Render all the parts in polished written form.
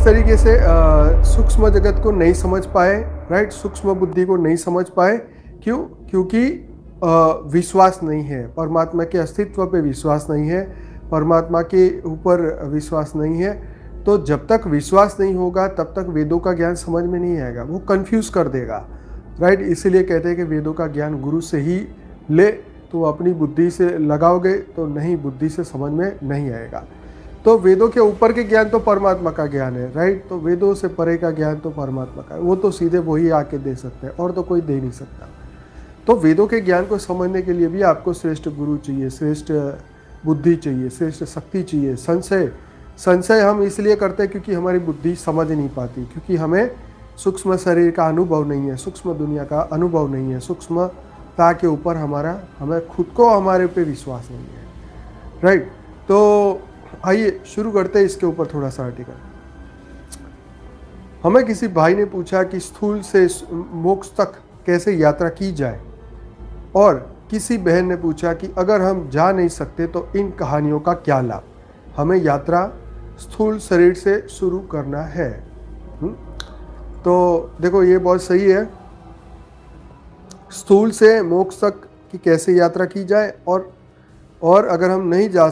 इस तरीके से सूक्ष्म जगत को नहीं समझ पाए, राइट, सूक्ष्म बुद्धि को नहीं समझ पाए। क्यों? क्योंकि विश्वास नहीं है, परमात्मा के अस्तित्व पे विश्वास नहीं है, परमात्मा के ऊपर विश्वास नहीं है। तो जब तक विश्वास नहीं होगा तब तक वेदों का ज्ञान समझ में नहीं आएगा, वो कंफ्यूज कर देगा, राइट। इसीलिए कहते हैं कि वेदों का ज्ञान गुरु से ही ले, तो अपनी बुद्धि से लगाओगे तो नहीं, बुद्धि से समझ में नहीं आएगा। तो वेदों के ऊपर के ज्ञान तो परमात्मा का ज्ञान है, राइट। तो वेदों से परे का ज्ञान तो परमात्मा का है, वो तो सीधे वही आके दे सकते हैं, और तो कोई दे नहीं सकता। तो वेदों के ज्ञान को समझने के लिए भी आपको श्रेष्ठ गुरु चाहिए, श्रेष्ठ बुद्धि चाहिए, श्रेष्ठ शक्ति चाहिए। संशय हम इसलिए करते हैं क्योंकि हमारी बुद्धि समझ नहीं पाती, क्योंकि हमें सूक्ष्म शरीर का अनुभव नहीं है, सूक्ष्म दुनिया का अनुभव नहीं है, सूक्ष्मता के ऊपर हमें खुद को हमारे पे विश्वास नहीं है, राइट। तो आइए शुरू करते हैं इसके ऊपर थोड़ा सा आर्टिकल। हमें किसी भाई ने पूछा कि स्थूल से मोक्ष तक कैसे यात्रा की जाए, और किसी बहन ने पूछा कि अगर हम जा नहीं सकते तो इन कहानियों का क्या लाभ। हमें यात्रा स्थूल शरीर से शुरू करना है। तो देखो ये बहुत सही है, स्थूल से मोक्ष तक की कैसे यात्रा की जाए, और अगर हम नहीं जा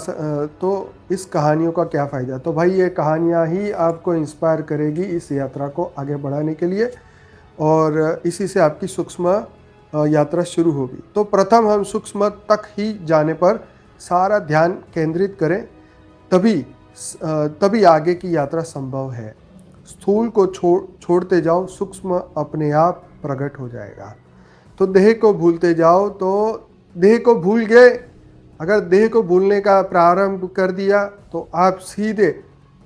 तो इस कहानियों का क्या फ़ायदा। तो भाई ये कहानियाँ ही आपको इंस्पायर करेगी इस यात्रा को आगे बढ़ाने के लिए, और इसी से आपकी सूक्ष्म यात्रा शुरू होगी। तो प्रथम हम सूक्ष्म तक ही जाने पर सारा ध्यान केंद्रित करें, तभी आगे की यात्रा संभव है। स्थूल को छोड़ते जाओ, सूक्ष्म अपने आप प्रकट हो जाएगा। तो देह को भूलते जाओ, तो देह को भूल गए, अगर देह को भूलने का प्रारंभ कर दिया तो आप सीधे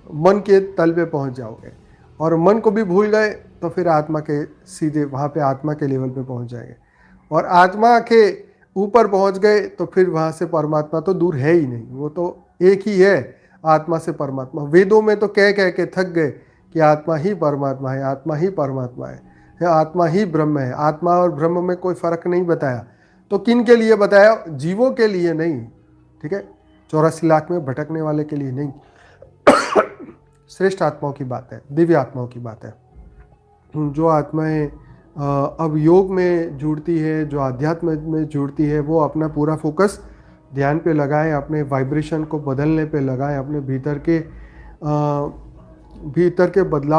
मन के तल पे पहुंच जाओगे, और मन को भी भूल गए तो फिर आत्मा के सीधे वहाँ पे आत्मा के लेवल पे पहुंच जाएंगे, और आत्मा के ऊपर पहुंच गए तो फिर वहाँ से परमात्मा तो दूर है ही नहीं, वो तो एक ही है, आत्मा से परमात्मा। वेदों में तो कह के थक गए कि आत्मा ही परमात्मा है, आत्मा ही परमात्मा है, आत्मा ही ब्रह्म है। आत्मा और ब्रह्म में कोई फर्क नहीं बताया। तो किन के लिए बताया? जीवों के लिए नहीं, ठीक है, 84 लाख में भटकने वाले के लिए नहीं। श्रेष्ठ आत्माओं की बात है, दिव्य आत्माओं की बात है। जो आत्माएं अब योग में जुड़ती है, जो अध्यात्म में जुड़ती है, वो अपना पूरा फोकस ध्यान पे लगाएं, अपने वाइब्रेशन को बदलने पे लगाएं, अपने भीतर के बदलाव